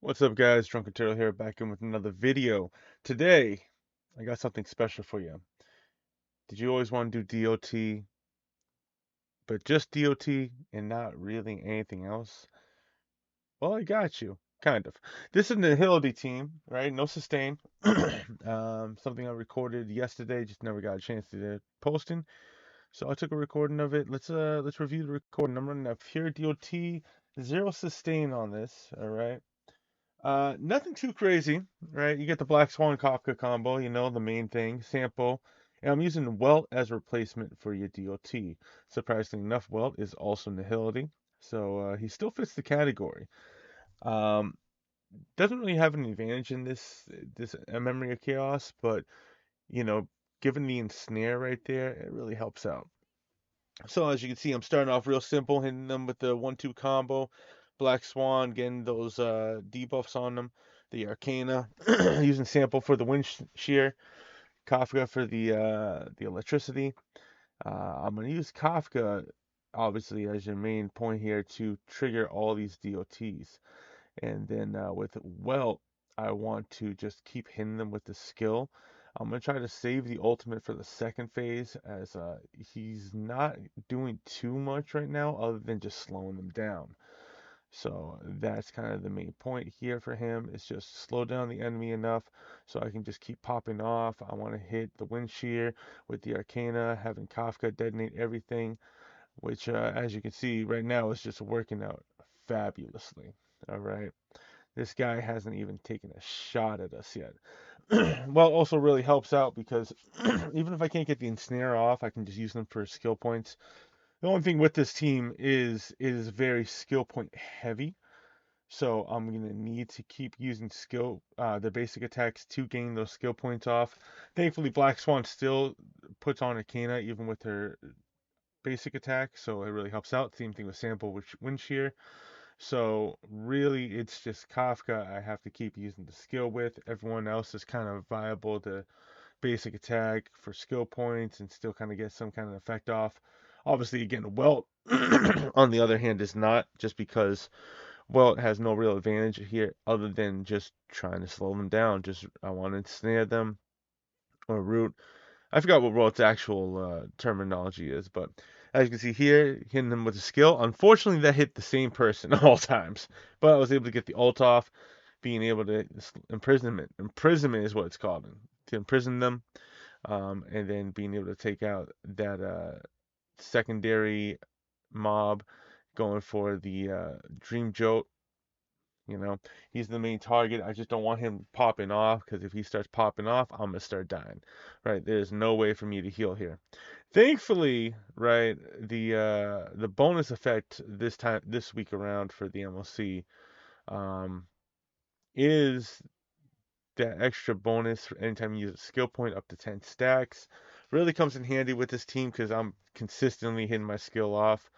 What's up, guys? Drunken Turtle here, back in with another video. Today, I got something special for you. Did you always want to do DOT, but just DOT and not really anything else? Well, I got you, kind of. This is the Nihility team, right? No sustain. Something I recorded yesterday, just never got a chance to posting. So I took a recording of it. Let's review the recording. I'm running a pure DOT, zero sustain on this. All right. Nothing too crazy, right? You get the Black Swan Kafka combo, the main thing, sample. And I'm using WELT as a replacement for your DOT. Surprisingly enough, WELT is also Nihility, so he still fits the category. Um, doesn't really have an advantage in this Memory of Chaos, but you know, given the ensnare right there, it really helps out. So as you can see, I'm starting off real simple, hitting them with the 1-2 combo. Black Swan, getting those debuffs on them. The Arcana, using sample for the wind shear. Kafka for the electricity. I'm gonna use Kafka obviously as your main point here to trigger all these DOTs. And then with Welt, I want to just keep hitting them with the skill. I'm going to try to save the ultimate for the second phase as he's not doing too much right now other than just slowing them down. So that's kind of the main point here for him is just slow down the enemy enough so I can just keep popping off. I want to hit the wind shear with the Arcana, having Kafka detonate everything, which as you can see right now is just working out fabulously. All right. This guy hasn't even taken a shot at us yet. Well, also really helps out because even if I can't get the ensnare off, I can just use them for skill points. The only thing with this team is very skill point heavy, so I'm gonna need to keep using the basic attacks to gain those skill points off. Thankfully, Black Swan still puts on Arcana even with her basic attack, so it really helps out. Same thing with Sample with Wind Shear. So really, it's just Kafka I have to keep using the skill with. Everyone else is kind of viable to basic attack for skill points and still kind of get some kind of effect off. Obviously, again, Welt, on the other hand, is not just because Welt has no real advantage here other than just trying to slow them down. Just I want to snare them or root. I forgot what Welt's actual terminology is, but as you can see here, hitting them with a skill. Unfortunately, that hit the same person all times, but I was able to get the ult off, being able to imprisonment. Imprisonment is what it's called, to imprison them, and then being able to take out that secondary mob, going for the Dream Jolt. He's the main target. I just don't want him popping off because if he starts popping off, I'm gonna start dying. Right? There's no way for me to heal here. Thankfully, right, the bonus effect this week around for the MLC um, is that extra bonus for anytime you use a skill point up to 10 stacks. Really comes in handy with this team because I'm consistently hitting my skill off.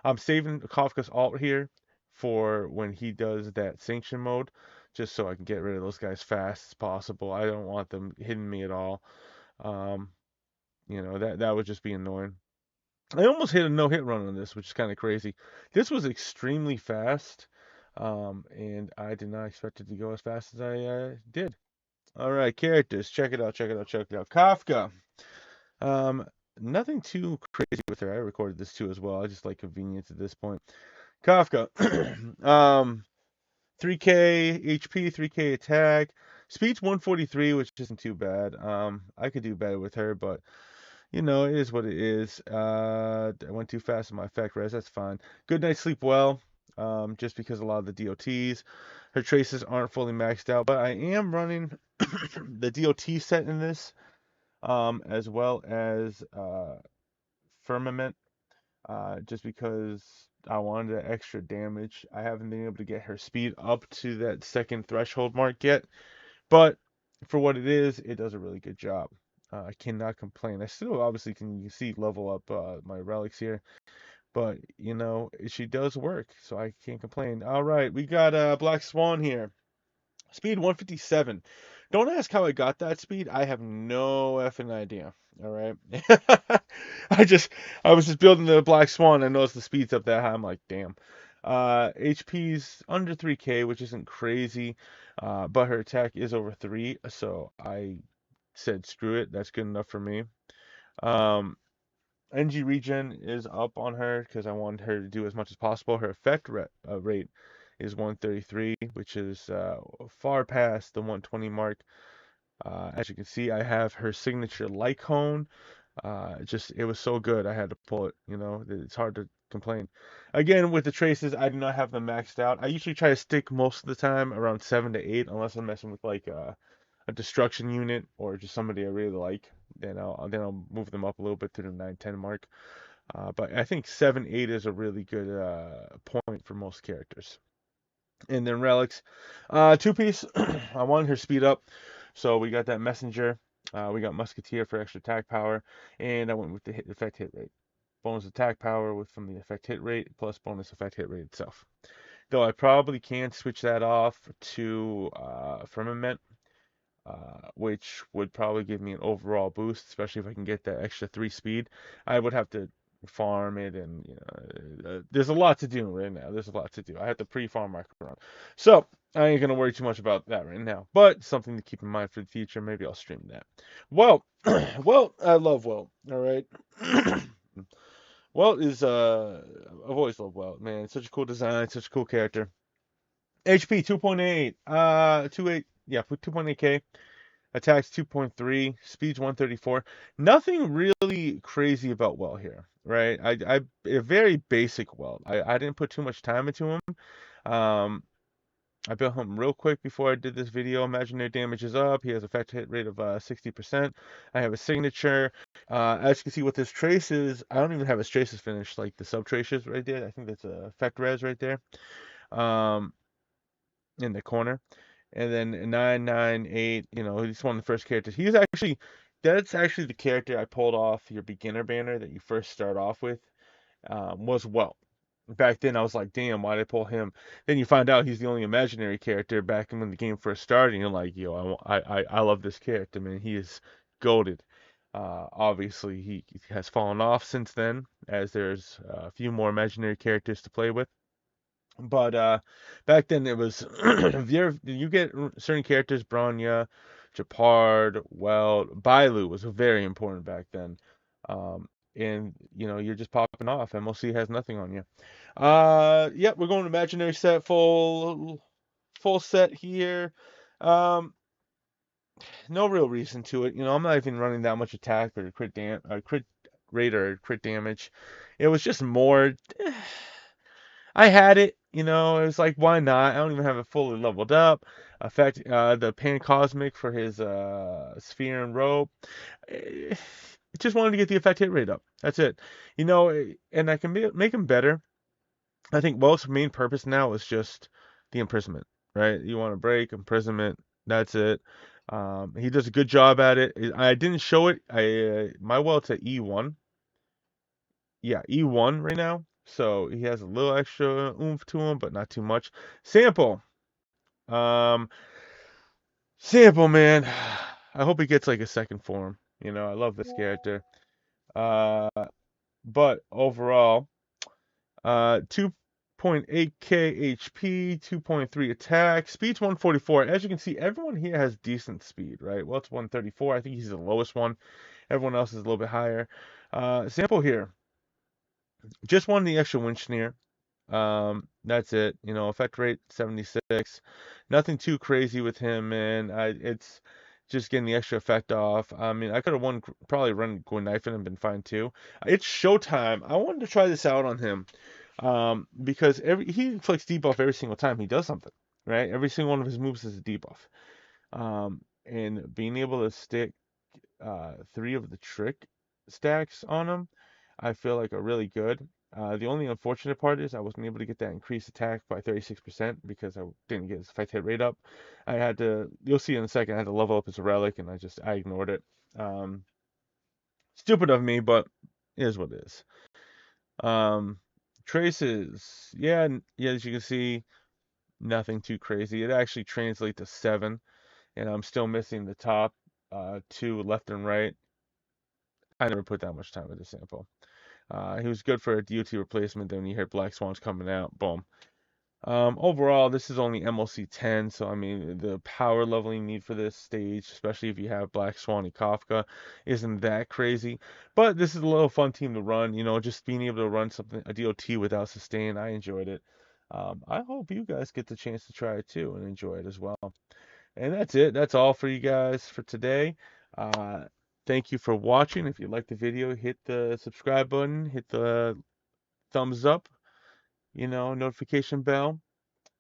I'm saving Kafka's ult here for when he does that sanction mode, just so I can get rid of those guys fast as possible. I don't want them hitting me at all. Um, that would just be annoying. I almost hit a no-hit run on this, which is kind of crazy. This was extremely fast, and I did not expect it to go as fast as I did. All right, characters. Check it out. Check it out. Check it out. Kafka. Um, nothing too crazy with her. I recorded this too as well. I just like convenience at this point. Kafka. 3K HP, 3K attack. Speed's 143, which isn't too bad. I could do better with her, but it is what it is. I went too fast in my effect res. That's fine. Good night, sleep well. Just because a lot of the DOTs, her traces aren't fully maxed out, but I am running the DOT set in this, as well as Firmament, just because I wanted the extra damage. I haven't been able to get her speed up to that second threshold mark yet, but for what it is, it does a really good job. I cannot complain. I still obviously can see level up my relics here, but she does work, so I can't complain. All right, we got Black Swan here. Speed 157. Don't ask how I got that speed. I have no effing idea. All right. I was just building the Black Swan. I noticed the speed's up that high. I'm like, damn. HP's under 3K, which isn't crazy, but her attack is over 3, so I said screw it, that's good enough for me. Um, NG regen is up on her because I wanted her to do as much as possible. Her rate is 133, which is far past the 120 mark. As you can see, I have her signature light cone. Just it was so good, I had to pull it. You know, it's hard to complain. Again, with the traces, I do not have them maxed out. I usually try to stick most of the time around 7 to 8, unless I'm messing with like a destruction unit or just somebody I really like. Then I'll move them up a little bit to the 9-10 mark. But I think 7-8 is a really good point for most characters. And then relics, two piece. I wanted her speed up, so we got that messenger. We got musketeer for extra attack power, and I went with the effect hit rate. Bonus attack power with from the effect hit rate plus bonus effect hit rate itself. Though I probably can switch that off to firmament, which would probably give me an overall boost, especially if I can get that extra 3 speed. I would have to farm it, and there's a lot to do right now. There's a lot to do. I have to pre-farm my run, so I ain't gonna worry too much about that right now. But something to keep in mind for the future. Maybe I'll stream that. Well, well, I love Well. All right. Well is I've always loved Well, man. It's such a cool design, such a cool character. HP 2.8, 28, yeah, 2.8K. Attacks 2.3, speed's 134. Nothing really crazy about Well here, right? A very basic Well. I didn't put too much time into him. Um, I built him real quick before I did this video. Imaginary damage is up. He has effect hit rate of 60%. I have a signature. As you can see with his traces, I don't even have his traces finished, like the sub traces right there. I think that's a effect res right there. Um, in the corner. And then 998, he's one of the first characters. That's actually the character I pulled off your beginner banner that you first start off with, was Well. Back then I was like, damn, why did I pull him? Then you find out he's the only imaginary character back when the game first started, and you're like, yo, I love this character, man. He is goated. Obviously, he has fallen off since then, as there's a few more imaginary characters to play with. But back then it was you get certain characters, Bronya, Japard, Weld, Bailu was very important back then. And you're just popping off. MLC has nothing on you. Yep, we're going to imaginary set full set here. Um, no real reason to it. I'm not even running that much attack or crit rate or crit damage. It was just more. I had it, it was like, why not? I don't even have it fully leveled up. Effect, the Pan Cosmic for his sphere and rope. Eh, just wanted to get the effect hit rate up. That's it. And I can make him better. I think Welt's main purpose now is just the imprisonment, right? You want to break imprisonment. That's it. He does a good job at it. I didn't show it. My Welt's at E1. Yeah, E1 right now. So he has a little extra oomph to him, but not too much. Sample. Um, Sample, man. I hope he gets like a second form. I love this character. Uh, but overall, 2.8k HP, 2.3 attack, speed's 144. As you can see, everyone here has decent speed, right? Well, it's 134. I think he's the lowest one. Everyone else is a little bit higher. Sample here. Just won the extra winch near. That's it. Effect rate 76. Nothing too crazy with him, man. It's just getting the extra effect off. I mean, I could have probably run Go Knife and been fine too. It's showtime. I wanted to try this out on him, because he inflicts debuff every single time he does something, right? Every single one of his moves is a debuff. And being able to stick 3 of the trick stacks on him, I feel like are really good. The only unfortunate part is I wasn't able to get that increased attack by 36% because I didn't get his fight hit rate up. You'll see in a second, I had to level up his relic and I ignored it. Um, Stupid of me, but it is what it is. Traces, yeah, yeah, as you can see, nothing too crazy. It actually translates to 7, and I'm still missing the top 2 left and right. I never put that much time into sample. He was good for a DOT replacement. Then when you hear Black Swan's coming out, boom. Overall, this is only MLC 10, so I mean the power leveling need for this stage, especially if you have Black Swan and Kafka, isn't that crazy. But this is a little fun team to run. Just being able to run something a DOT without sustain, I enjoyed it. I hope you guys get the chance to try it too and enjoy it as well. And that's it. That's all for you guys for today. Uh, Thank you for watching. If you liked the video, hit the subscribe button, hit the thumbs up, notification bell.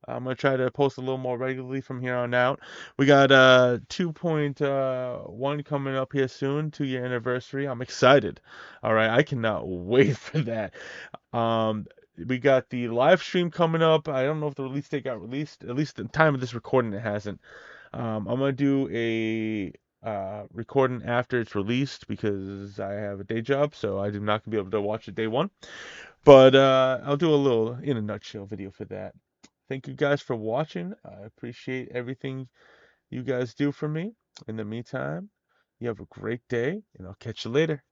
I'm gonna try to post a little more regularly from here on out. We got 2.1 coming up here soon, 2-year anniversary. I'm excited. All right, I cannot wait for that. We got the live stream coming up. I don't know if the release date got released. At least at the time of this recording, it hasn't. I'm gonna do a recording after it's released because I have a day job, so I'm not gonna be able to watch it day one. But I'll do a little in a nutshell video for that. Thank you guys for watching. I appreciate everything you guys do for me. In the meantime, you have a great day, and I'll catch you later.